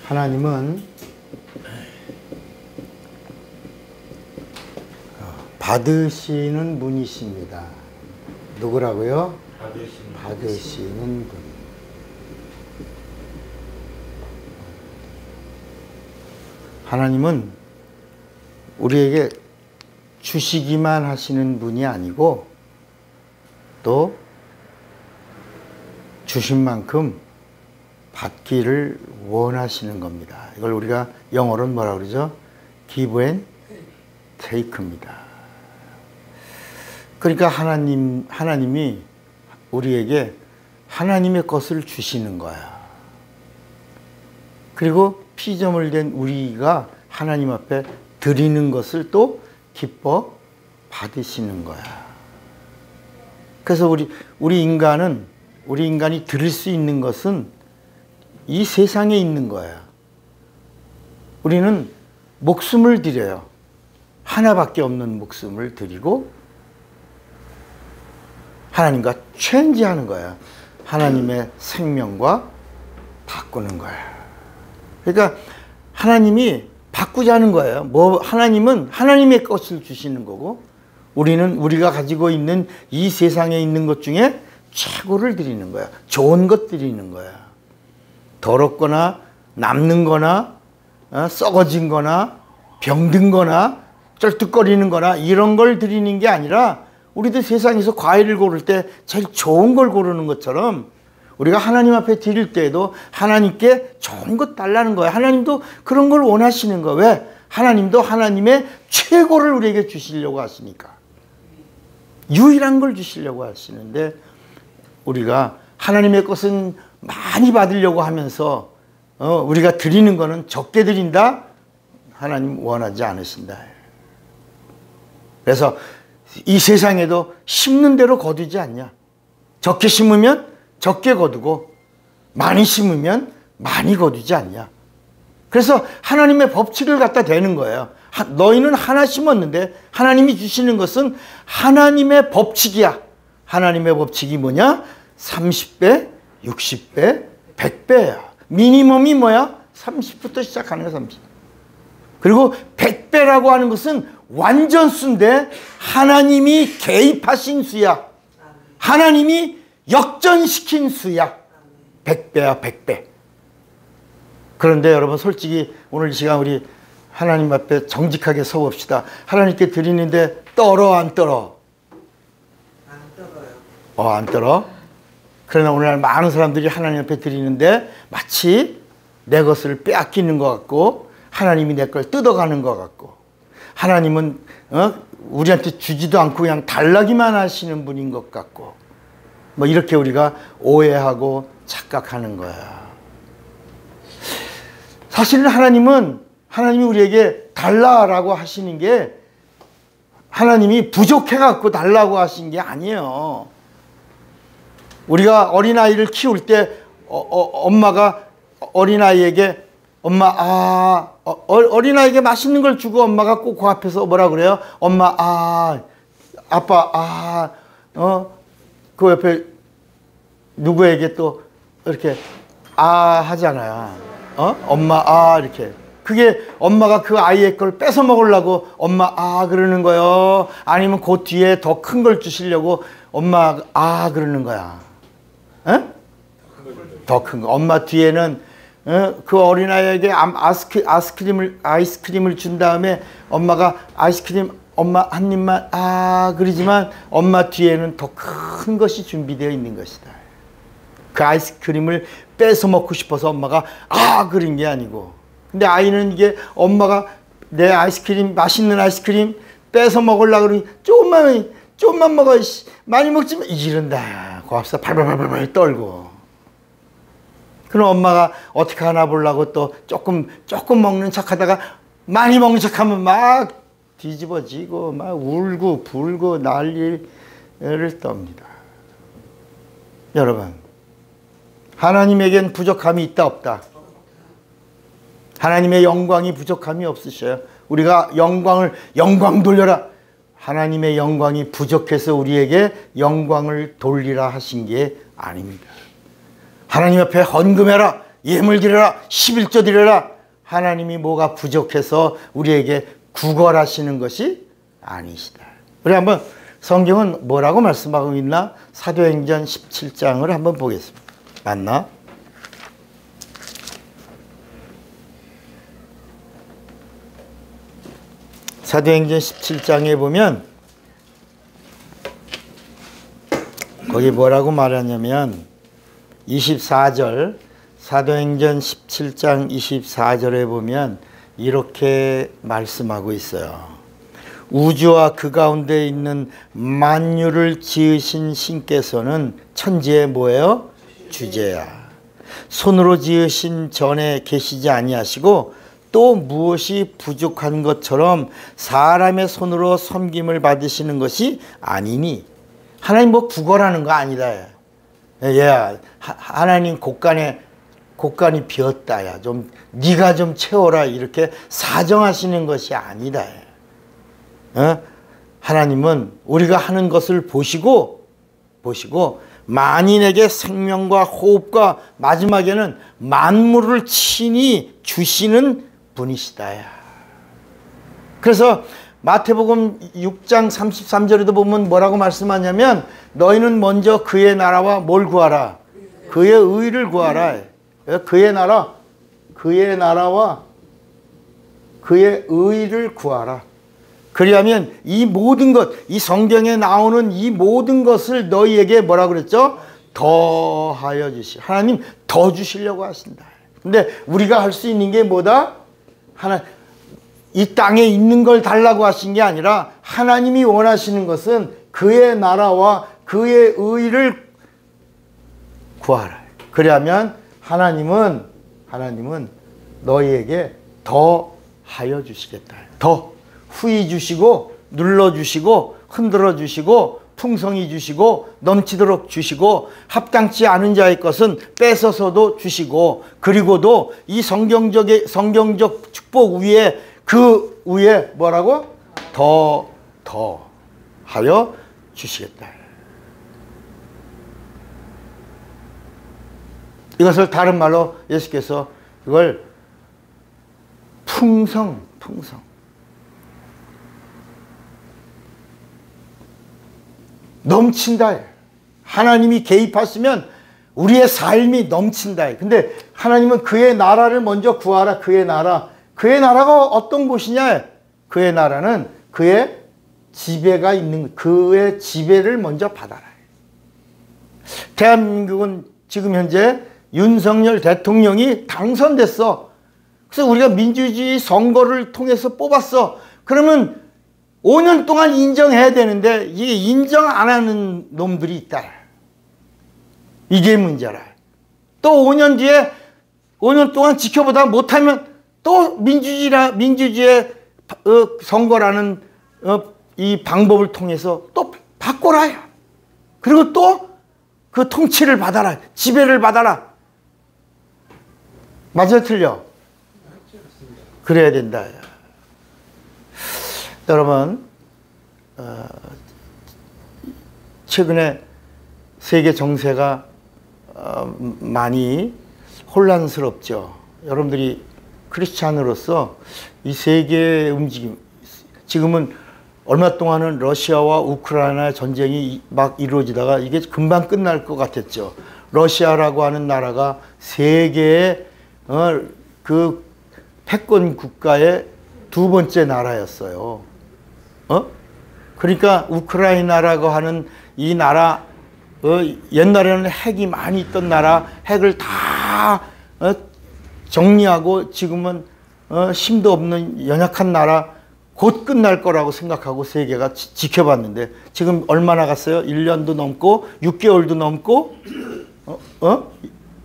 하나님은 받으시는 분이십니다. 누구라고요? 받으시는 분. 하나님은 우리에게 주시기만 하시는 분이 아니고 또 주신 만큼 받기를 원하시는 겁니다. 이걸 우리가 영어로는 뭐라 그러죠? Give and take입니다. 그러니까 하나님이 우리에게 하나님의 것을 주시는 거야. 그리고 피조물 된 우리가 하나님 앞에 드리는 것을 또 기뻐 받으시는 거야. 그래서 우리 인간이 드릴 수 있는 것은 이 세상에 있는 거야. 우리는 목숨을 드려요. 하나밖에 없는 목숨을 드리고 하나님과 체인지하는 거야. 하나님의 생명과 바꾸는 거야. 그러니까 하나님이 바꾸자는 거예요. 하나님은 하나님의 것을 주시는 거고 우리는 우리가 가지고 있는 이 세상에 있는 것 중에 최고를 드리는 거야. 좋은 것 드리는 거야. 더럽거나 남는 거나 썩어진 거나 병든 거나 쩔뚝거리는 거나 이런 걸 드리는 게 아니라 우리도 세상에서 과일을 고를 때 제일 좋은 걸 고르는 것처럼 우리가 하나님 앞에 드릴 때에도 하나님께 좋은 것 달라는 거예요. 하나님도 그런 걸 원하시는 거예요. 왜? 하나님도 하나님의 최고를 우리에게 주시려고 하시니까. 유일한 걸 주시려고 하시는데 우리가 하나님의 것은 많이 받으려고 하면서 우리가 드리는 거는 적게 드린다? 하나님 원하지 않으신다. 그래서 이 세상에도 심는 대로 거두지 않냐. 적게 심으면 적게 거두고 많이 심으면 많이 거두지 않냐. 그래서 하나님의 법칙을 갖다 대는 거예요. 너희는 하나 심었는데 하나님이 주시는 것은 하나님의 법칙이야. 하나님의 법칙이 뭐냐? 30배, 60배, 100배야. 미니멈이 뭐야? 30부터 시작하는 거야. 30. 그리고 100배라고 하는 것은 완전 수인데 하나님이 개입하신 수야. 하나님이 역전시킨 수야. 100배야 100배. 그런데 여러분 솔직히 오늘 이 시간 우리 하나님 앞에 정직하게 서봅시다. 하나님께 드리는데 떨어 안 떨어? 안 떨어요. 안 떨어? 그러나 오늘날 많은 사람들이 하나님 앞에 드리는데 마치 내 것을 빼앗기는 것 같고 하나님이 내 걸 뜯어가는 것 같고 하나님은 우리한테 주지도 않고 그냥 달라기만 하시는 분인 것 같고 뭐 이렇게 우리가 오해하고 착각하는 거야. 사실은 하나님이 우리에게 달라라고 하시는 게 하나님이 부족해갖고 달라고 하신 게 아니에요. 우리가 어린아이를 키울 때 엄마가 어린아이에게 어린아이에게 맛있는 걸 주고 엄마가 꼭 그 앞에서 뭐라 그래요? 엄마 아빠 그 옆에 누구에게 또 이렇게 하잖아요. 엄마 이렇게. 그게 엄마가 그 아이의 걸 뺏어 먹으려고 엄마 그러는 거예요. 아니면 그 뒤에 더 큰 걸 주시려고 엄마 그러는 거야. 더 큰 거. 엄마 뒤에는 그 어린아이에게 아이스크림을 준 다음에 엄마가 아이스크림 엄마 한 입만 그러지만 엄마 뒤에는 더 큰 것이 준비되어 있는 것이다. 그 아이스크림을 뺏어 먹고 싶어서 엄마가 그런 게 아니고 근데 아이는 이게 엄마가 내 아이스크림 맛있는 아이스크림 뺏어 먹으려고 그러니 조금만 먹어 많이 먹지 마 이런다. 고맙사 발발발발 떨고 그럼 엄마가 어떻게 하나 보려고 또 조금 먹는 척하다가 많이 먹는 척하면 막 뒤집어지고 막 울고 불고 난리를 떱니다. 여러분 하나님에겐 부족함이 있다 없다? 하나님의 영광이 부족함이 없으셔요. 우리가 영광 돌려라. 하나님의 영광이 부족해서 우리에게 영광을 돌리라 하신 게 아닙니다. 하나님 앞에 헌금해라, 예물 드려라, 11조 드려라. 하나님이 뭐가 부족해서 우리에게 구걸하시는 것이 아니시다. 우리 한번 성경은 뭐라고 말씀하고 있나? 사도행전 17장을 한번 보겠습니다. 맞나? 사도행전 17장에 보면 거기 뭐라고 말하냐면 24절, 사도행전 17장 24절에 보면 이렇게 말씀하고 있어요. 우주와 그 가운데 있는 만유를 지으신 신께서는 천지의 뭐예요? 주제야. 손으로 지으신 전에 계시지 아니하시고 또 무엇이 부족한 것처럼 사람의 손으로 섬김을 받으시는 것이 아니니. 하나님 뭐 구걸하는 거 아니다. 야, 하나님 곳간이 비었다. 야, 좀 네가 좀 채워라. 이렇게 사정하시는 것이 아니다. 하나님은 우리가 하는 것을 보시고 만인에게 생명과 호흡과 마지막에는 만물을 친히 주시는 분이시다. 그래서 마태복음 6장 33절에도 보면 뭐라고 말씀하냐면 너희는 먼저 그의 나라와 뭘 구하라? 그의 의를 구하라. 그의 나라와 그의 의를 구하라. 그리하면 이 모든 것, 이 성경에 나오는 이 모든 것을 너희에게 뭐라 그랬죠? 더하여 주시. 하나님 더 주시려고 하신다. 근데 우리가 할 수 있는 게 뭐다? 이 땅에 있는 걸 달라고 하신 게 아니라 하나님이 원하시는 것은 그의 나라와 그의 의를 구하라. 그리하면 하나님은 너희에게 더 하여 주시겠다. 더 후히 주시고 눌러주시고 흔들어 주시고 풍성히 주시고 넘치도록 주시고 합당치 않은 자의 것은 뺏어서도 주시고 그리고도 이 성경적 축복 위에 그 위에 뭐라고? 더 하여 주시겠다. 이것을 다른 말로 예수께서 이걸 풍성 넘친다. 하나님이 개입하시면 우리의 삶이 넘친다. 근데 하나님은 그의 나라를 먼저 구하라. 그의 나라가 어떤 곳이냐? 그의 나라는 그의 지배가 있는, 그의 지배를 먼저 받아라. 대한민국은 지금 현재 윤석열 대통령이 당선됐어. 그래서 우리가 민주주의 선거를 통해서 뽑았어. 그러면 5년 동안 인정해야 되는데 이게 인정 안 하는 놈들이 있다. 이게 문제라. 또 5년 뒤에 5년 동안 지켜보다 못하면 또 민주주의 선거라는 이 방법을 통해서 또 바꿔라. 그리고 또 그 통치를 받아라. 지배를 받아라. 맞아 틀려? 그래야 된다. 여러분, 최근에 세계 정세가 많이 혼란스럽죠. 여러분들이 크리스찬으로서 이 세계의 움직임, 지금은 얼마 동안은 러시아와 우크라이나 전쟁이 막 이루어지다가 이게 금방 끝날 것 같았죠. 러시아라고 하는 나라가 세계의 그 패권 국가의 두 번째 나라였어요. 그러니까 우크라이나라고 하는 이 나라, 옛날에는 핵이 많이 있던 나라, 핵을 다 정리하고 지금은 힘도 없는 연약한 나라, 곧 끝날 거라고 생각하고 세계가 지켜봤는데 지금 얼마나 갔어요? 1년도 넘고 6개월도 넘고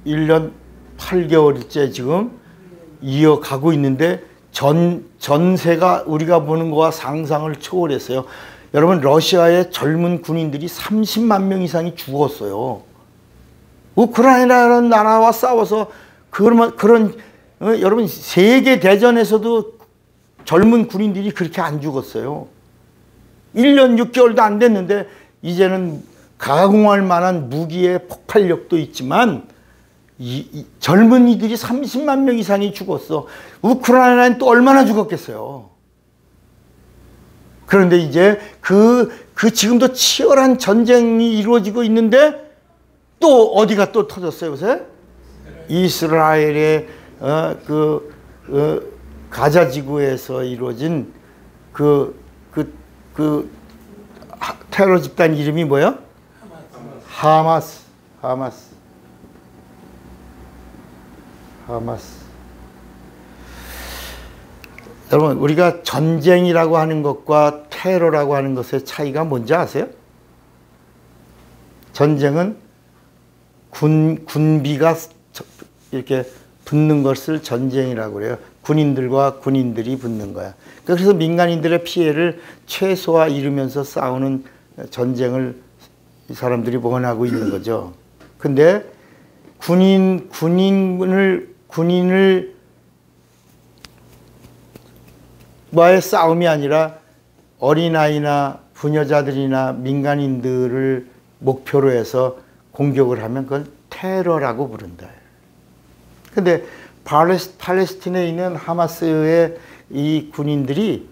1년 8개월째 지금 이어가고 있는데 전세가 우리가 보는 거와 상상을 초월했어요. 여러분, 러시아의 젊은 군인들이 30만 명 이상이 죽었어요. 우크라이나라는 나라와 싸워서 여러분, 세계 대전에서도 젊은 군인들이 그렇게 안 죽었어요. 1년 6개월도 안 됐는데 이제는 가공할 만한 무기의 폭발력도 있지만 이 젊은이들이 30만 명 이상이 죽었어. 우크라이나는 또 얼마나 죽었겠어요. 그런데 이제 지금도 치열한 전쟁이 이루어지고 있는데 또 어디가 또 터졌어요, 요새? 이스라엘의 가자 지구에서 이루어진 테러 집단 이름이 뭐야? 하마스. 여러분, 우리가 전쟁이라고 하는 것과 테러라고 하는 것의 차이가 뭔지 아세요? 전쟁은 군비가 이렇게 붙는 것을 전쟁이라고 그래요. 군인들과 군인들이 붙는 거야. 그래서 민간인들의 피해를 최소화 이루면서 싸우는 전쟁을 이 사람들이 원하고 있는 거죠. 근데 군인을 와의 싸움이 아니라 어린아이나 부녀자들이나 민간인들을 목표로 해서 공격을 하면 그건 테러라고 부른다. 근데 팔레스틴에 있는 하마스의 이 군인들이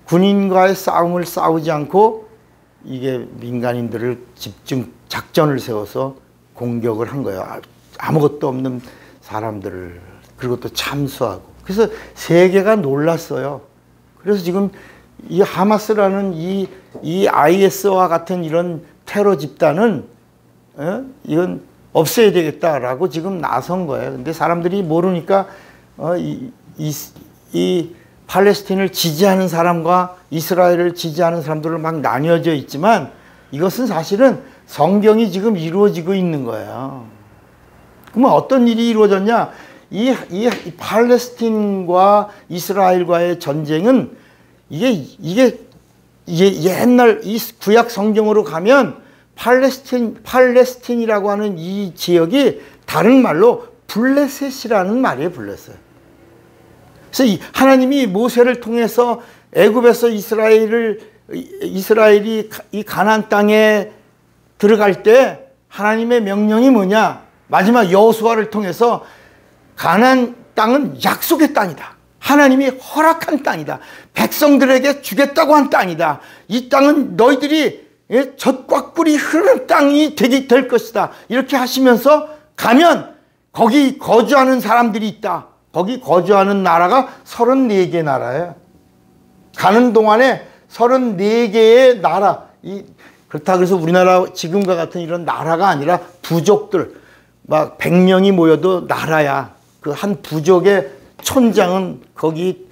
군인과의 싸움을 싸우지 않고 이게 민간인들을 집중 작전을 세워서 공격을 한 거예요. 아무것도 없는 사람들을. 그리고 또 참수하고. 그래서 세계가 놀랐어요. 그래서 지금 이 하마스라는 이 IS와 같은 이런 테러 집단은 이건 없애야 되겠다라고 지금 나선 거예요. 근데 사람들이 모르니까 이 팔레스틴을 지지하는 사람과 이스라엘을 지지하는 사람들로 막 나뉘어져 있지만 이것은 사실은 성경이 지금 이루어지고 있는 거예요. 그러면 어떤 일이 이루어졌냐? 이 팔레스틴과 이스라엘과의 전쟁은 이게 옛날 이 구약 성경으로 가면 팔레스틴이라고 하는 이 지역이 다른 말로 블레셋이라는 말이에요. 블레셋. 그래서 하나님이 모세를 통해서 애굽에서 이스라엘이 이 가나안 땅에 들어갈 때 하나님의 명령이 뭐냐? 마지막 여호수아를 통해서 가나안 땅은 약속의 땅이다. 하나님이 허락한 땅이다. 백성들에게 주겠다고 한 땅이다. 이 땅은 너희들이 젖과 꿀이 흐르는 땅이 될 것이다. 이렇게 하시면서 가면 거기 거주하는 사람들이 있다. 거기 거주하는 나라가 34개 나라예요. 가는 동안에 34개의 나라. 그렇다 그래서 우리나라 지금과 같은 이런 나라가 아니라 부족들. 막 100명이 모여도 나라야. 그 한 부족의 촌장은 거기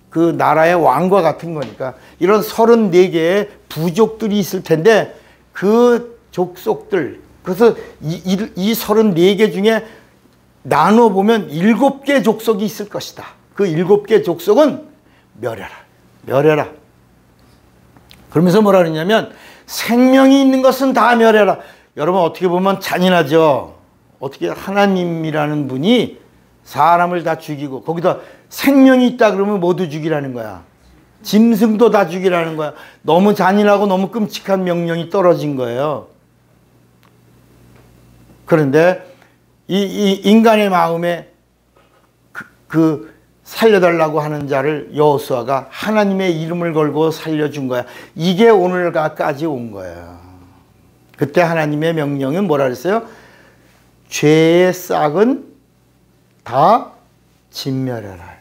그 나라의 왕과 같은 거니까 이런 34개의 부족들이 있을 텐데 그 족속들 그래서 이 34개 중에 나눠보면 7개 족속이 있을 것이다. 그 7개 족속은 멸해라. 그러면서 뭐라 그러냐면 생명이 있는 것은 다 멸해라. 여러분 어떻게 보면 잔인하죠. 어떻게 하나님이라는 분이 사람을 다 죽이고 거기다 생명이 있다 그러면 모두 죽이라는 거야. 짐승도 다 죽이라는 거야. 너무 잔인하고 너무 끔찍한 명령이 떨어진 거예요. 그런데 이 인간의 마음에 그 살려달라고 하는 자를 여호수아가 하나님의 이름을 걸고 살려준 거야. 이게 오늘까지 온 거예요. 그때 하나님의 명령은 뭐라 그랬어요? 죄의 싹은 다 진멸해라.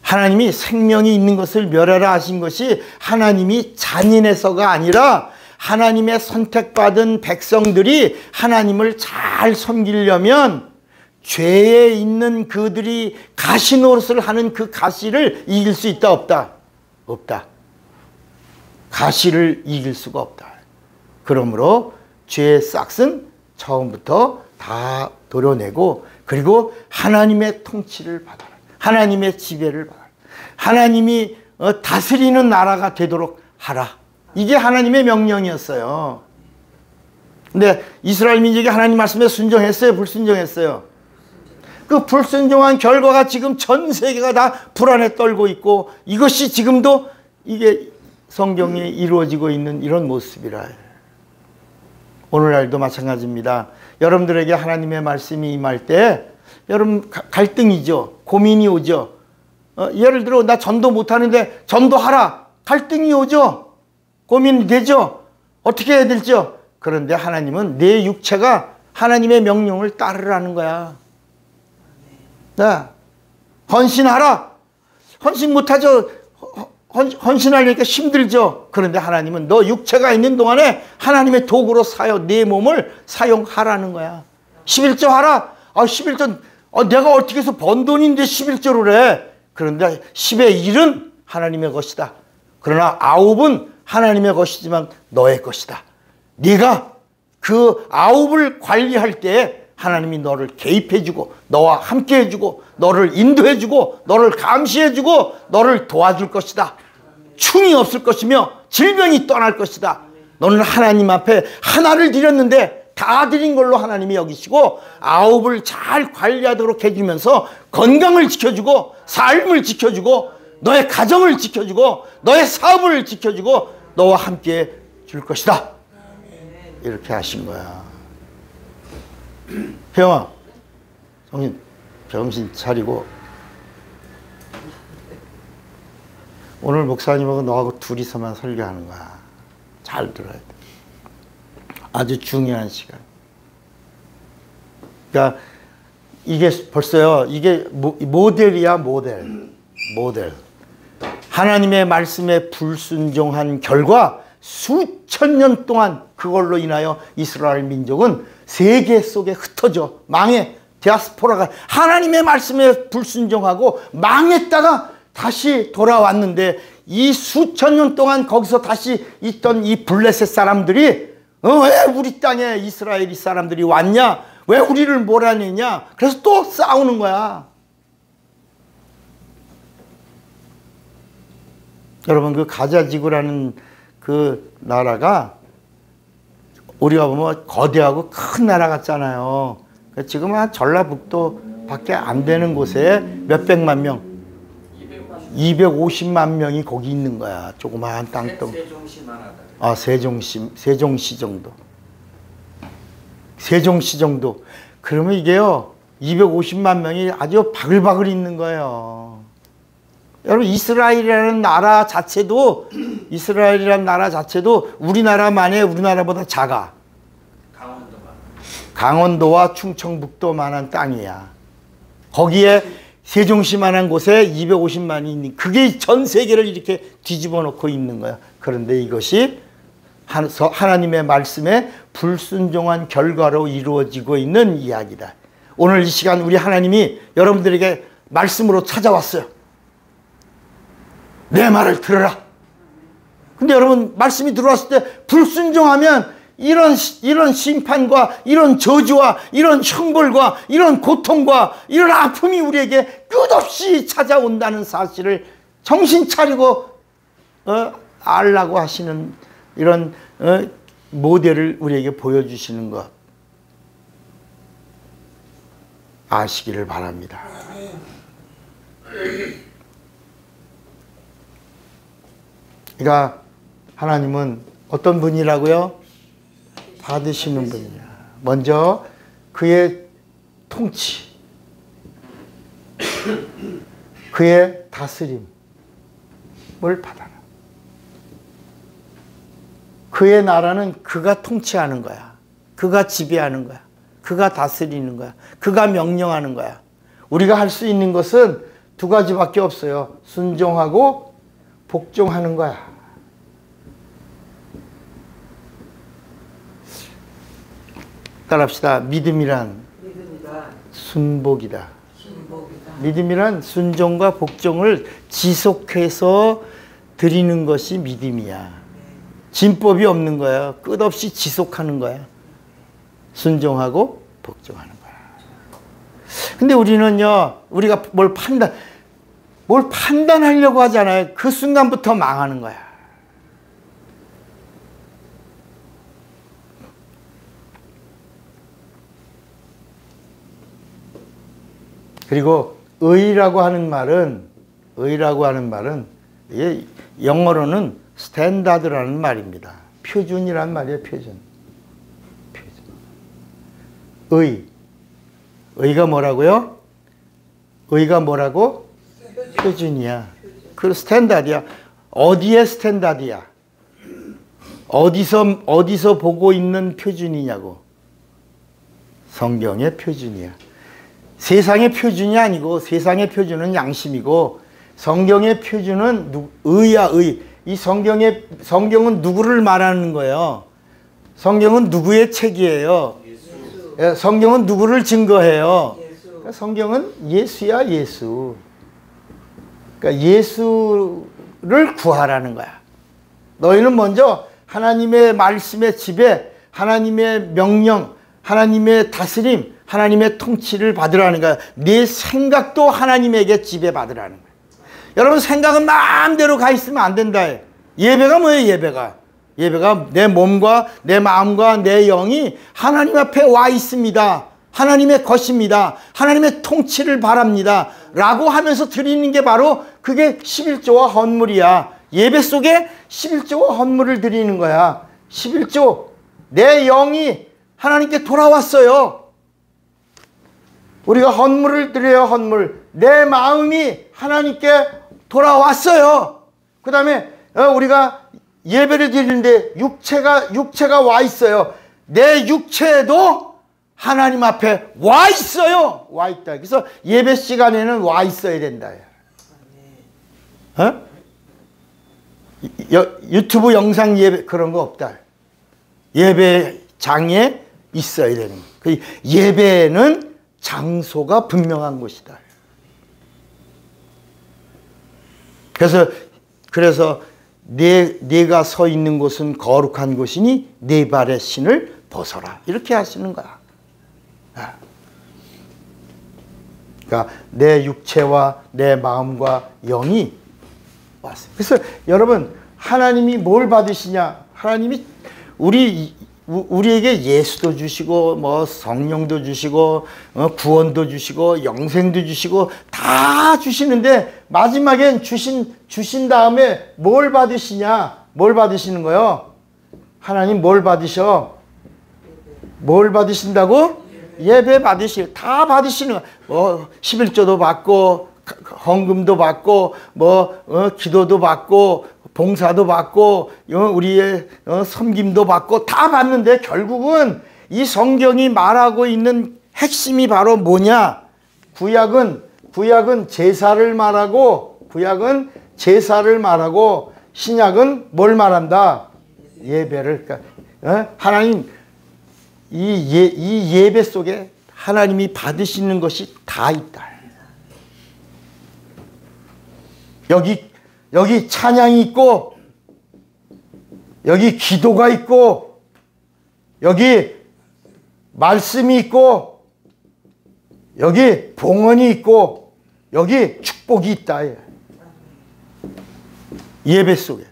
하나님이 생명이 있는 것을 멸하라 하신 것이 하나님이 잔인해서가 아니라 하나님의 선택받은 백성들이 하나님을 잘 섬기려면 죄에 있는 그들이 가시 노릇을 하는 그 가시를 이길 수 있다 없다? 없다. 가시를 이길 수가 없다. 그러므로 죄의 싹은 처음부터 다 도려내고 그리고 하나님의 통치를 받아라. 하나님의 지배를 받아라. 하나님이 다스리는 나라가 되도록 하라. 이게 하나님의 명령이었어요. 근데 이스라엘 민족이 하나님 말씀에 순종했어요? 불순종했어요? 그 불순종한 결과가 지금 전 세계가 다 불안에 떨고 있고, 이것이 지금도 이게 성경에 이루어지고 있는 이런 모습이라. 오늘날도 마찬가지입니다. 여러분들에게 하나님의 말씀이 임할 때 여러분 갈등이죠. 고민이 오죠. 예를 들어 나 전도 못하는데 전도하라. 갈등이 오죠. 고민이 되죠. 어떻게 해야 될지요. 그런데 하나님은 내 육체가 하나님의 명령을 따르라는 거야. 네. 헌신하라. 헌신 못하죠. 헌신하려니까 힘들죠. 그런데 하나님은 너 육체가 있는 동안에 하나님의 도구로 내 몸을 사용하라는 거야. 11조 하라. 11조 내가 어떻게 해서 번 돈인데 11조를 해. 그런데 10의 1은 하나님의 것이다. 그러나 9은 하나님의 것이지만 너의 것이다. 네가 그 9을 관리할 때 하나님이 너를 개입해주고 너와 함께해주고 너를 인도해주고 너를 감시해주고 너를 도와줄 것이다. 충이 없을 것이며 질병이 떠날 것이다. 너는 하나님 앞에 하나를 드렸는데 다 드린 걸로 하나님이 여기시고 9을 잘 관리하도록 해주면서 건강을 지켜주고 삶을 지켜주고 너의 가정을 지켜주고 너의 사업을 지켜주고 너와 함께 줄 것이다. 이렇게 하신 거야. 혜영아, 정신 차리고 오늘 목사님하고 너하고 둘이서만 설교하는 거야. 잘 들어야 돼. 아주 중요한 시간. 그러니까 이게 벌써요. 이게 모델이야, 모델. 하나님의 말씀에 불순종한 결과 수천 년 동안 그걸로 인하여 이스라엘 민족은 세계 속에 흩어져 망해. 디아스포라가 하나님의 말씀에 불순종하고 망했다가 다시 돌아왔는데 이 수천 년 동안 거기서 다시 있던 이 블레셋 사람들이 왜 우리 땅에 이스라엘 사람들이 왔냐? 왜 우리를 몰아내냐? 그래서 또 싸우는 거야. 여러분 그 가자지구라는 그 나라가 우리가 보면 거대하고 큰 나라 같잖아요. 지금 한 전라북도 밖에 안 되는 곳에 몇백만 명, 250만 명이 거기 있는 거야. 조그마한 땅덩. 세종시만 하다. 세종시 정도. 세종시 정도. 그러면 이게요, 250만 명이 아주 바글바글 있는 거예요. 여러분, 이스라엘이라는 나라 자체도 우리나라보다 작아. 강원도와 충청북도만한 땅이야. 거기에 세종시만한 곳에 250만이 있는, 그게 전 세계를 이렇게 뒤집어 놓고 있는 거야. 그런데 이것이 하나님의 말씀에 불순종한 결과로 이루어지고 있는 이야기다. 오늘 이 시간 우리 하나님이 여러분들에게 말씀으로 찾아왔어요. 내 말을 들어라. 근데 여러분, 말씀이 들어왔을 때 불순종하면 이런 심판과 이런 저주와 이런 형벌과 이런 고통과 이런 아픔이 우리에게 끝없이 찾아온다는 사실을 정신 차리고 알라고 하시는 이런 모델을 우리에게 보여주시는 것 아시기를 바랍니다. 그러니까 하나님은 어떤 분이라고요? 받으시는 분이야. 먼저 그의 통치, 그의 다스림을 받아라. 그의 나라는 그가 통치하는 거야. 그가 지배하는 거야. 그가 다스리는 거야. 그가 명령하는 거야. 우리가 할 수 있는 것은 두 가지밖에 없어요. 순종하고 복종하는 거야. 따라합시다. 믿음이란 순복이다. 믿음이란 순종과 복종을 지속해서 드리는 것이 믿음이야. 진법이 없는 거야. 끝없이 지속하는 거야. 순종하고 복종하는 거야. 근데 우리는요, 우리가 뭘 판단하려고 하잖아요. 그 순간부터 망하는 거야. 그리고 의라고 하는 말은 이게 영어로는 스탠다드라는 말입니다. 표준이란 말이에요. 표준. 의가 뭐라고요? 의가 뭐라고? 표준이야. 그 스탠다드야. 어디에 스탠다드야? 어디서 보고 있는 표준이냐고. 성경의 표준이야. 세상의 표준이 아니고, 세상의 표준은 양심이고, 성경의 표준은 의야, 의. 이 성경은 누구를 말하는 거예요? 성경은 누구의 책이에요? 예수. 성경은 누구를 증거해요? 예수. 성경은 예수야, 예수. 그러니까 예수를 구하라는 거야. 너희는 먼저 하나님의 말씀의 지배, 하나님의 명령, 하나님의 다스림, 하나님의 통치를 받으라는 거야. 네 생각도 하나님에게 지배받으라는 거야. 여러분, 생각은 마음대로 가 있으면 안 된다. 예배가 뭐예요? 예배가 내 몸과 내 마음과 내 영이 하나님 앞에 와 있습니다. 하나님의 것입니다. 하나님의 통치를 바랍니다. 라고 하면서 드리는 게 바로 그게 11조와 헌물이야. 예배 속에 11조와 헌물을 드리는 거야. 11조. 내 영이 하나님께 돌아왔어요. 우리가 헌물을 드려요. 헌물. 내 마음이 하나님께 돌아왔어요. 그 다음에 우리가 예배를 드리는데 육체가 와 있어요. 내 육체도 하나님 앞에 와 있어요. 와 있다. 그래서 예배 시간에는 와 있어야 된다. 어? 유튜브 영상 예배 그런 거 없다. 예배장에 있어야 되는 거. 예배는 장소가 분명한 곳이다. 그래서 네가 서 있는 곳은 거룩한 곳이니 네 발의 신을 벗어라. 이렇게 하시는 거야. 그러니까 내 육체와 내 마음과 영이 왔어요. 그래서 여러분, 하나님이 뭘 받으시냐? 하나님이 우리에게 예수도 주시고, 뭐 성령도 주시고, 구원도 주시고, 영생도 주시고 다 주시는데 마지막엔 주신 다음에 뭘 받으시냐? 뭘 받으시는 거요? 하나님 뭘 받으셔? 뭘 받으신다고? 예배 다 받으시는 거야. 11조도 받고, 헌금도 받고, 기도도 받고, 봉사도 받고, 우리의 섬김도 받고 다 받는데 말하고 이 성경이 말하고 있는 핵심이 바로 뭐냐? 구약은 제사를 말하고, 신약은 뭘 말한다? 예배를. 그러니까 하나님 이 예배 속에 하나님이 받으시는 것이 다 있다. 여기 찬양이 있고, 여기 기도가 있고, 여기 말씀이 있고, 여기 봉헌이 있고, 여기 축복이 있다. 예배 속에.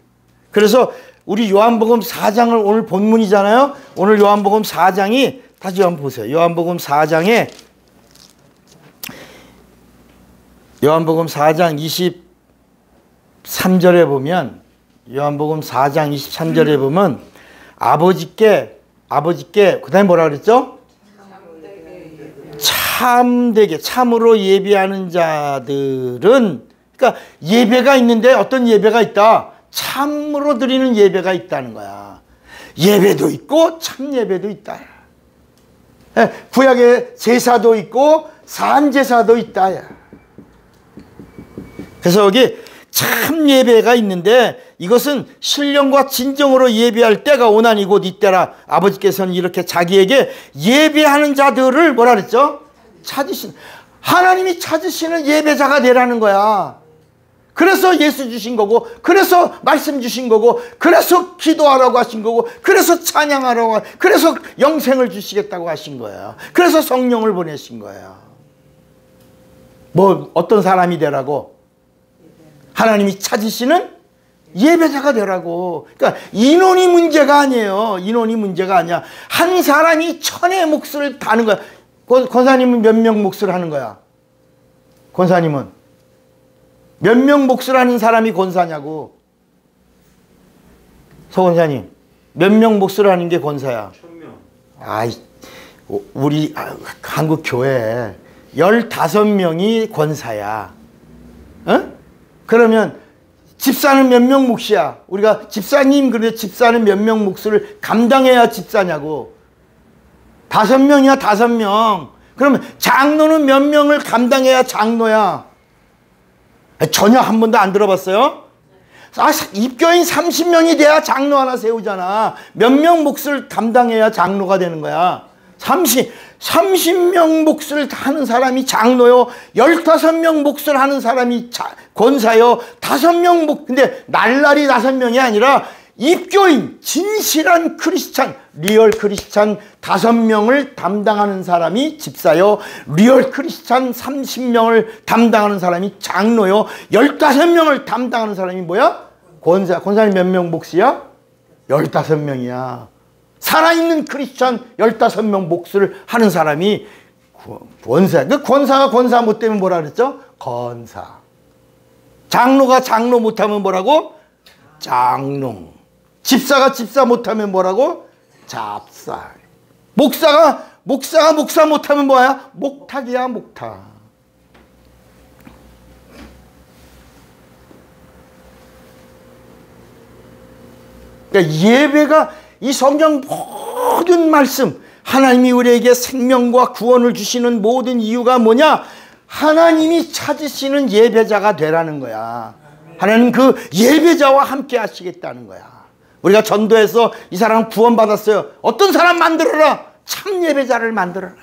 그래서 우리 요한복음 4장을 오늘 본문이잖아요. 오늘 요한복음 4장이 다시 한번 보세요. 요한복음 4장 23절에 보면, 요한복음 4장 23절에 보면 아버지께 그 다음에 뭐라 그랬죠? 참되게, 참으로 예배하는 자들은, 그러니까 예배가 있는데 어떤 예배가 있다? 참으로 드리는 예배가 있다는 거야. 예배도 있고 참 예배도 있다. 구약에 제사도 있고 산제사도 있다. 그래서 여기 참 예배가 있는데, 이것은 신령과 진정으로 예배할 때가 오나니 곧 이때라. 아버지께서는 이렇게 자기에게 예배하는 자들을 뭐라 그랬죠? 하나님이 찾으시는 예배자가 되라는 거야. 그래서 예수 주신 거고, 그래서 말씀 주신 거고, 그래서 기도하라고 하신 거고, 그래서 찬양하라고, 그래서 영생을 주시겠다고 하신 거예요. 그래서 성령을 보내신 거예요. 어떤 사람이 되라고? 하나님이 찾으시는 예배자가 되라고. 그러니까 인원이 문제가 아니에요. 인원이 문제가 아니야. 한 사람이 천의 몫을 다는 거야. 권사님은 몇 명 몫을 하는 거야? 권사님은 몇 명 몫을 하는 사람이 권사냐고. 서 권사님, 몇 명 몫을 하는 게 권사야? 1000명. 아이, 우리 한국 교회에 15명이 권사야. 어? 그러면 집사는 몇 명 몫이야? 우리가 집사님, 그래, 집사는 몇 명 몫을 감당해야 집사냐고. 5명이야, 5명. 그러면 장로는 몇 명을 감당해야 장로야? 전혀 한 번도 안 들어봤어요? 입교인 30명이 돼야 장로 하나 세우잖아. 몇 명 몫을 감당해야 장로가 되는 거야. 30명 몫을 하는 사람이 장로요. 15명 몫을 하는 사람이 권사요. 5명 몫. 근데 날라리 5명이 아니라 입교인, 진실한 크리스찬, 리얼 크리스찬 5명을 담당하는 사람이 집사요. 리얼 크리스찬 30명을 담당하는 사람이 장로요. 15명을 담당하는 사람이 뭐야? 권사. 권사님 몇 명 몫이야? 15명이야. 살아있는 크리스찬 15명 몫을 하는 사람이 권사. 그 권사가 권사 못되면 뭐라 그랬죠? 건사. 장로가 장로 못하면 뭐라고? 장롱. 집사가 집사 못하면 뭐라고? 잡사. 목사가 목사 못하면 뭐야? 목탁이야, 목탁. 그러니까 예배가 이 성경 모든 말씀, 하나님이 우리에게 생명과 구원을 주시는 모든 이유가 뭐냐? 하나님이 찾으시는 예배자가 되라는 거야. 하나님 그 예배자와 함께 하시겠다는 거야. 우리가 전도해서 이 사람 구원받았어요. 어떤 사람 만들어라. 참 예배자를 만들어라.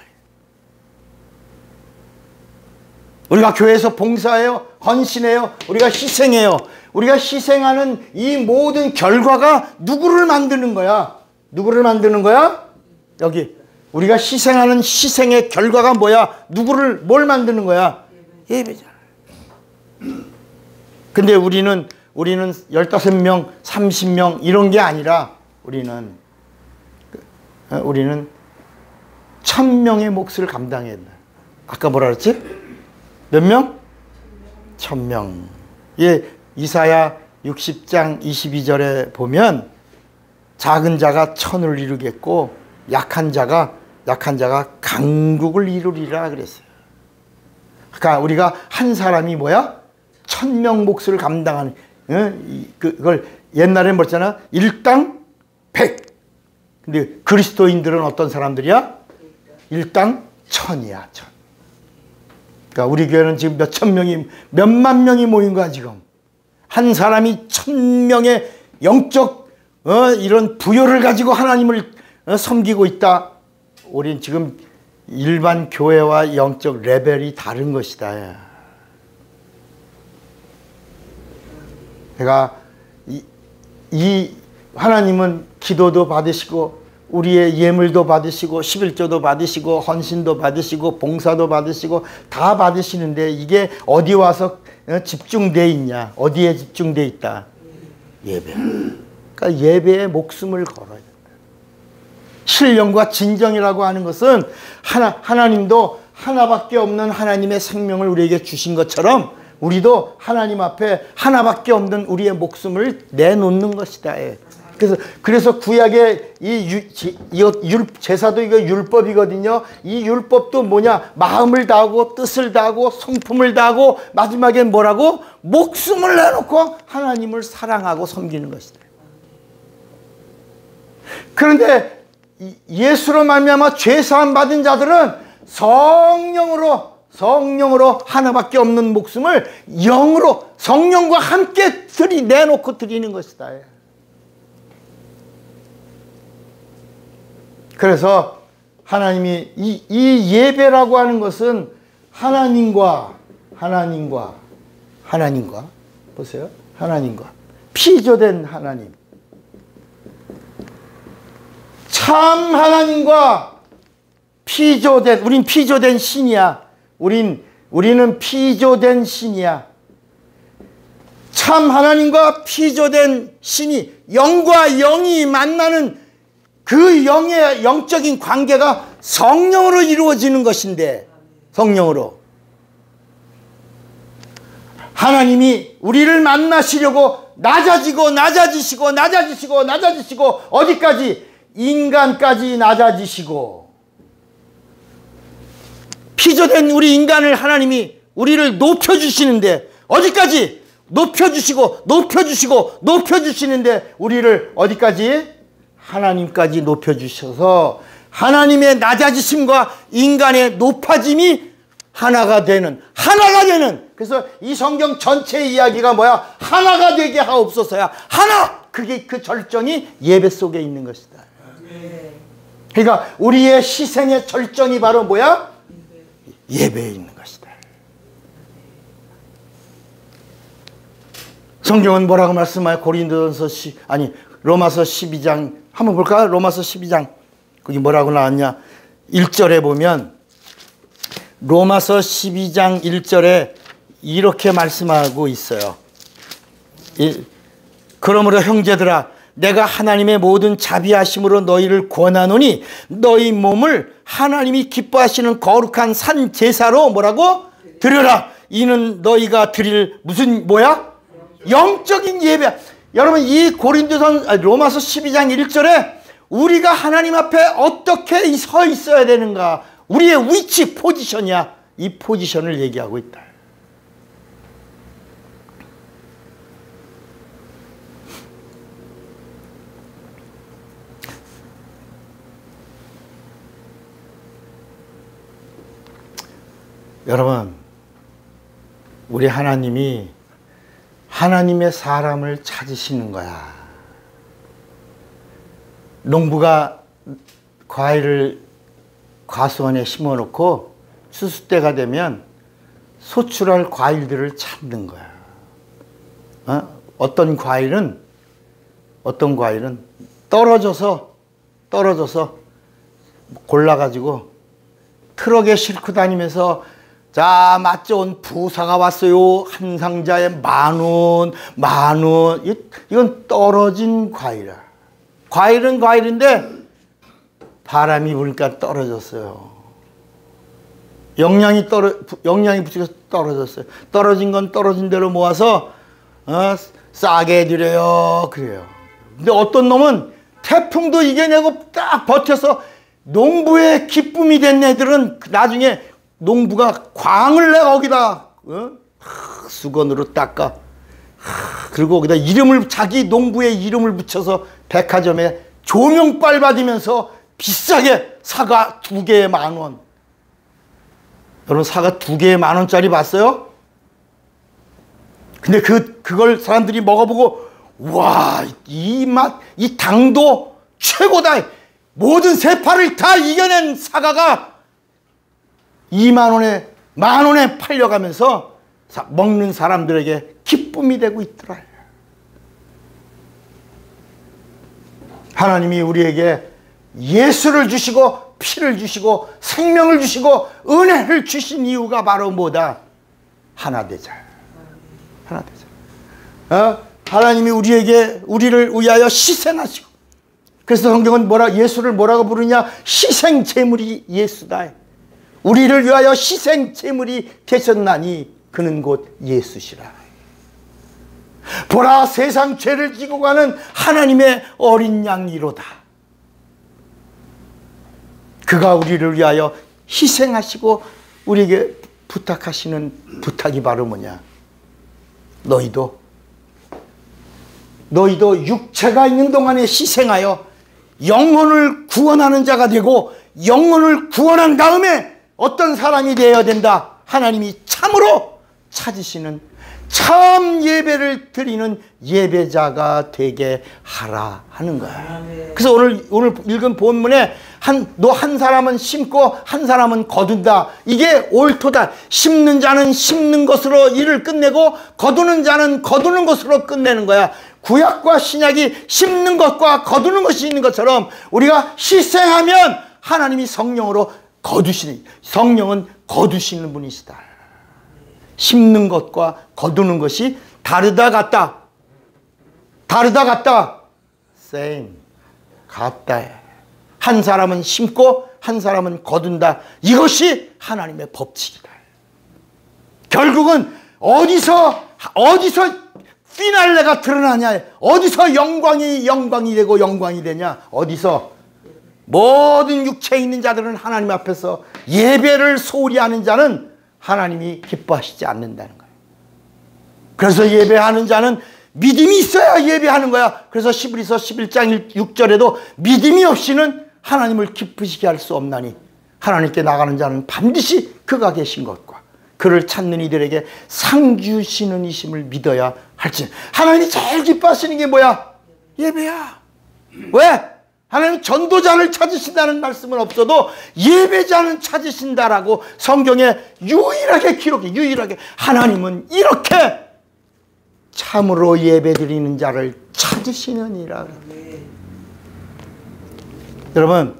우리가 교회에서 봉사해요. 헌신해요. 우리가 희생해요. 우리가 희생하는 이 모든 결과가 누구를 만드는 거야? 누구를 만드는 거야? 여기 우리가 희생하는 희생의 결과가 뭐야? 뭘 만드는 거야? 예배자. 근데 우리는 15명, 30명 이런 게 아니라 우리는 1000명의 몫을 감당해야 돼. 아까 뭐라 그랬지? 몇 명? 1000명. 예, 이사야 60장 22절에 보면 작은 자가 천을 이루겠고 약한 자가 강국을 이루리라 그랬어요. 그러니까 우리가 한 사람이 뭐야? 1000명 몫을 감당하는, 그걸 옛날에 뭐였잖아? 1당 100. 근데 그리스도인들은 어떤 사람들이야? 1당 1000이야, 1000. 그러니까 우리 교회는 지금 몇만 명이 모인 거야, 지금. 한 사람이 1000명의 영적, 이런 부여를 가지고 하나님을 섬기고 있다. 우린 지금 일반 교회와 영적 레벨이 다른 것이다. 그러니까 이 하나님은 기도도 받으시고 우리의 예물도 받으시고 11조도 받으시고 헌신도 받으시고 봉사도 받으시고 다 받으시는데 이게 어디 와서 집중돼 있냐? 어디에 집중돼 있다? 예배. 그러니까 예배에 목숨을 걸어야 된다. 신령과 진정이라고 하는 것은 하나님도 하나밖에 없는 하나님의 생명을 우리에게 주신 것처럼 우리도 하나님 앞에 하나밖에 없는 우리의 목숨을 내놓는 것이다. 그래서 구약의 제사도 이거 율법이거든요. 이 율법도 뭐냐? 마음을 다하고 뜻을 다하고 성품을 다하고 마지막에 뭐라고? 목숨을 내놓고 하나님을 사랑하고 섬기는 것이다. 그런데 예수로 말미암아 죄 사함 받은 자들은 성령으로 하나밖에 없는 목숨을 영으로 성령과 함께 내놓고 드리는 것이다. 그래서 하나님이 이 예배라고 하는 것은 하나님과 보세요. 하나님과 피조된 하나님, 참 하나님과 우린 피조된 신이야. 우리는 피조된 신이야. 참 하나님과 피조된 신이 영과 영이 만나는 그 영의 영적인 관계가 성령으로 이루어지는 것인데, 성령으로. 하나님이 우리를 만나시려고 낮아지시고 어디까지? 인간까지 낮아지시고, 피조된 우리 인간을 하나님이 우리를 높여주시는데 어디까지? 높여주시는데 우리를 어디까지? 하나님까지 높여주셔서 하나님의 낮아지심과 인간의 높아짐이 하나가 되는. 그래서 이 성경 전체의 이야기가 뭐야? 하나가 되게 하옵소서야. 하나! 그게 그 절정이 예배 속에 있는 것이다. 그러니까 우리의 희생의 절정이 바로 뭐야? 예배에 있는 것이다. 성경은 뭐라고 말씀하여? 로마서 12장 한번 볼까요? 로마서 12장 거기 뭐라고 나왔냐? 1절에 보면 로마서 12장 1절에 이렇게 말씀하고 있어요. 그러므로 형제들아, 내가 하나님의 모든 자비하심으로 너희를 권하노니 너희 몸을 하나님이 기뻐하시는 거룩한 산 제사로 뭐라고? 드려라. 이는 너희가 드릴 무슨 뭐야? 영적인 예배. 여러분, 이 로마서 12장 1절에 우리가 하나님 앞에 어떻게 서 있어야 되는가, 우리의 위치, 포지션이야. 이 포지션을 얘기하고 있다. 여러분, 우리 하나님이 하나님의 사람을 찾으시는 거야. 농부가 과일을 과수원에 심어놓고 추수 때가 되면 소출할 과일들을 찾는 거야. 어떤 과일은 떨어져서 골라가지고 트럭에 싣고 다니면서, 자, 맛 좋은 부사가 왔어요. 한 상자에 10,000원. 이건 떨어진 과일이야. 과일은 과일인데 바람이 부니까 떨어졌어요. 영양이 부족해서 떨어졌어요. 떨어진 건 떨어진 대로 모아서 싸게 드려요. 그래요. 근데 어떤 놈은 태풍도 이겨내고 딱 버텨서 농부의 기쁨이 된 애들은 나중에 농부가 광을 내가 거기다 수건으로 닦아. 그리고 거기다 자기 농부의 이름을 붙여서 백화점에 조명빨 받으면서 비싸게 사과 2개에 10,000원. 여러분, 사과 2개에 10,000원짜리 봤어요? 근데 그걸 사람들이 먹어보고, 와, 이 맛, 이 당도 최고다. 모든 세파를 다 이겨낸 사과가 20,000원에 10,000원에 팔려가면서 먹는 사람들에게 기쁨이 되고 있더라. 하나님이 우리에게 예수를 주시고 피를 주시고 생명을 주시고 은혜를 주신 이유가 바로 뭐다? 하나 되자. 하나님이 우리를 위하여 희생하시고, 그래서 성경은 예수를 뭐라고 부르냐? 희생 제물이 예수다. 우리를 위하여 희생 제물이 되셨나니 그는 곧 예수시라. 보라, 세상 죄를 지고 가는 하나님의 어린 양이로다. 그가 우리를 위하여 희생하시고 우리에게 부탁하시는 부탁이 바로 뭐냐? 너희도 육체가 있는 동안에 희생하여 영혼을 구원하는 자가 되고, 영혼을 구원한 다음에 어떤 사람이 되어야 된다? 하나님이 참으로 찾으시는 참 예배를 드리는 예배자가 되게 하라 하는 거야. 그래서 오늘 읽은 본문에 너 한 사람은 심고 한 사람은 거둔다. 이게 옳도다. 심는 자는 심는 것으로 일을 끝내고 거두는 자는 거두는 것으로 끝내는 거야. 구약과 신약이 심는 것과 거두는 것이 있는 것처럼 우리가 희생하면 하나님이 성령으로 성령은 거두시는 분이시다. 심는 것과 거두는 것이 다르다 같다. same. 같다. 한 사람은 심고 한 사람은 거둔다. 이것이 하나님의 법칙이다. 결국은 어디서 어디서 피날레가 드러나냐? 어디서 영광이 되고 영광이 되냐? 어디서? 모든 육체에 있는 자들은 하나님 앞에서 예배를 소홀히 하는 자는 하나님이 기뻐하시지 않는다는 거예요. 그래서 예배하는 자는 믿음이 있어야 예배하는 거야. 그래서 히브리서 11장 6절에도 믿음이 없이는 하나님을 기쁘시게 할 수 없나니 하나님께 나가는 자는 반드시 그가 계신 것과 그를 찾는 이들에게 상 주시는 이심을 믿어야 할지. 하나님이 제일 기뻐하시는 게 뭐야? 예배야. 왜? 하나님 전도자를 찾으신다는 말씀은 없어도 예배자는 찾으신다라고 성경에 유일하게 기록해. 유일하게 하나님은 이렇게 참으로 예배드리는 자를 찾으시느니라. 여러분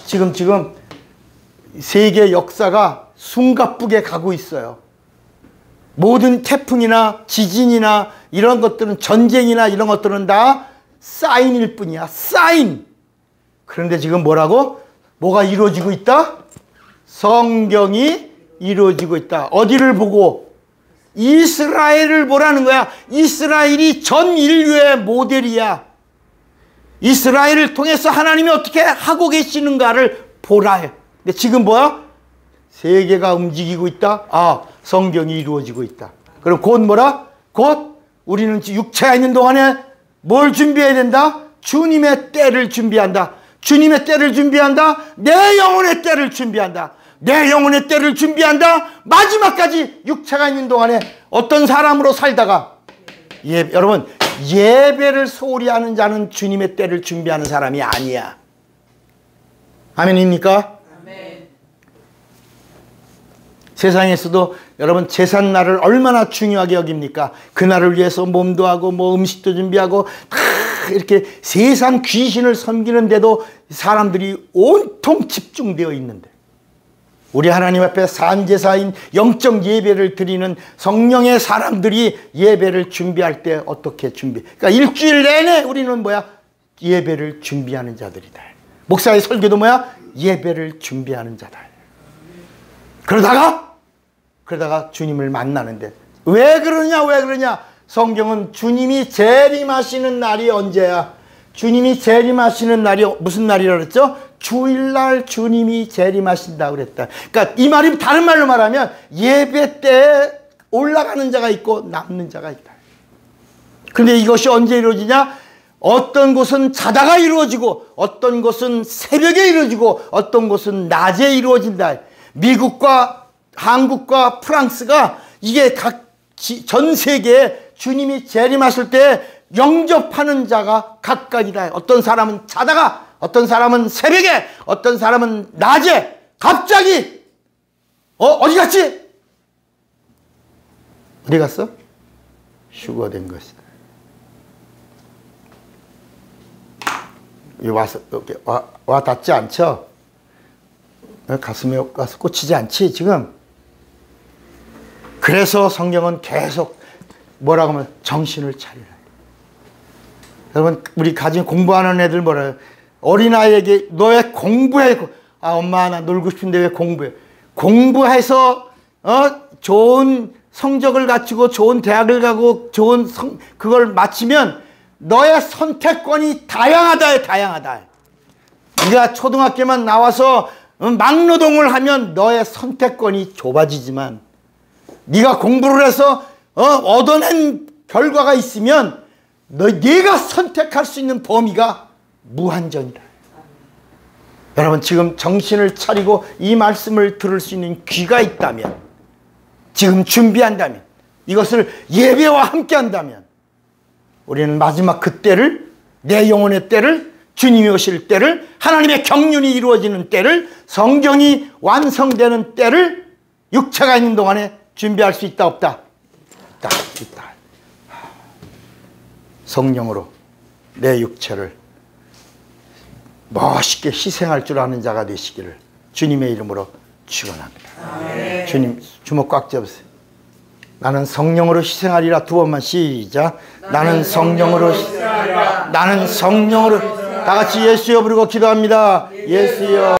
지금 세계 역사가 숨가쁘게 가고 있어요. 모든 태풍이나 지진이나 이런 것들은, 전쟁이나 이런 것들은 다 사인일 뿐이야. 사인. 그런데 지금 뭐라고? 뭐가 이루어지고 있다? 성경이 이루어지고 있다. 어디를 보고? 이스라엘을 보라는 거야. 이스라엘이 전 인류의 모델이야. 이스라엘을 통해서 하나님이 어떻게 하고 계시는가를 보라. 근데 지금 뭐야? 세계가 움직이고 있다. 아, 성경이 이루어지고 있다. 그럼 곧 뭐라? 곧 우리는 육체가 있는 동안에 뭘 준비해야 된다? 주님의 때를 준비한다. 주님의 때를 준비한다. 내 영혼의 때를 준비한다. 내 영혼의 때를 준비한다. 마지막까지 육체가 있는 동안에 어떤 사람으로 살다가, 여러분, 예배를 소홀히 하는 자는 주님의 때를 준비하는 사람이 아니야. 아멘입니까? 아멘. 세상에서도 여러분 제삿날을 얼마나 중요하게 여깁니까? 그날을 위해서 몸도 하고 뭐 음식도 준비하고 다 이렇게 세상 귀신을 섬기는데도 사람들이 온통 집중되어 있는데, 우리 하나님 앞에 산제사인 영적 예배를 드리는 성령의 사람들이 예배를 준비할 때 어떻게 그러니까 일주일 내내 우리는 뭐야? 예배를 준비하는 자들이다. 목사의 설교도 뭐야? 예배를 준비하는 자다. 그러다가 주님을 만나는데, 왜 그러냐? 성경은 주님이 재림하시는 날이 언제야? 주님이 재림하시는 날이 무슨 날이라 그랬죠? 주일날 주님이 재림하신다고 그랬다. 그러니까 이 말이 다른 말로 말하면 예배 때 올라가는 자가 있고 남는 자가 있다. 근데 이것이 언제 이루어지냐? 어떤 곳은 자다가 이루어지고 어떤 곳은 새벽에 이루어지고 어떤 곳은 낮에 이루어진다. 미국과 한국과 프랑스가 이게 각 전 세계에 주님이 재림하실 때 영접하는 자가 각각이다. 어떤 사람은 자다가, 어떤 사람은 새벽에, 어떤 사람은 낮에 갑자기 어디 갔지? 어디 갔어? 휴거된 것이다. 와서 이렇게 와 닿지 않죠? 가슴에 가서 꽂히지 않지 지금? 그래서 성경은 계속 뭐라고 하면 정신을 차리라. 여러분, 우리 가진 공부하는 애들 뭐래요? 어린아이에게 너 왜 공부해? 아, 엄마 나 놀고 싶은데 왜 공부해? 공부해서 좋은 성적을 갖추고 좋은 대학을 가고 좋은 그걸 마치면 너의 선택권이 다양하다. 다양하다. 네가 초등학교만 나와서 막노동을 하면 너의 선택권이 좁아지지만, 네가 공부를 해서 얻어낸 결과가 있으면 네가 선택할 수 있는 범위가 무한정이다. 여러분, 지금 정신을 차리고 이 말씀을 들을 수 있는 귀가 있다면, 지금 준비한다면, 이것을 예배와 함께 한다면, 우리는 마지막 그 때를, 내 영혼의 때를, 주님이 오실 때를, 하나님의 경륜이 이루어지는 때를, 성경이 완성되는 때를 육체가 있는 동안에 준비할 수 있다 없다? 있다. 성령으로 내 육체를 멋있게 희생할 줄 아는 자가 되시기를 주님의 이름으로 축원합니다. 아멘. 주님 주먹 꽉 잡으세요. 나는 성령으로 희생하리라. 두 번만 시작. 나는 성령으로 희생하리라. 나는 성령으로. 다 같이 예수여 부르고 기도합니다. 예수여.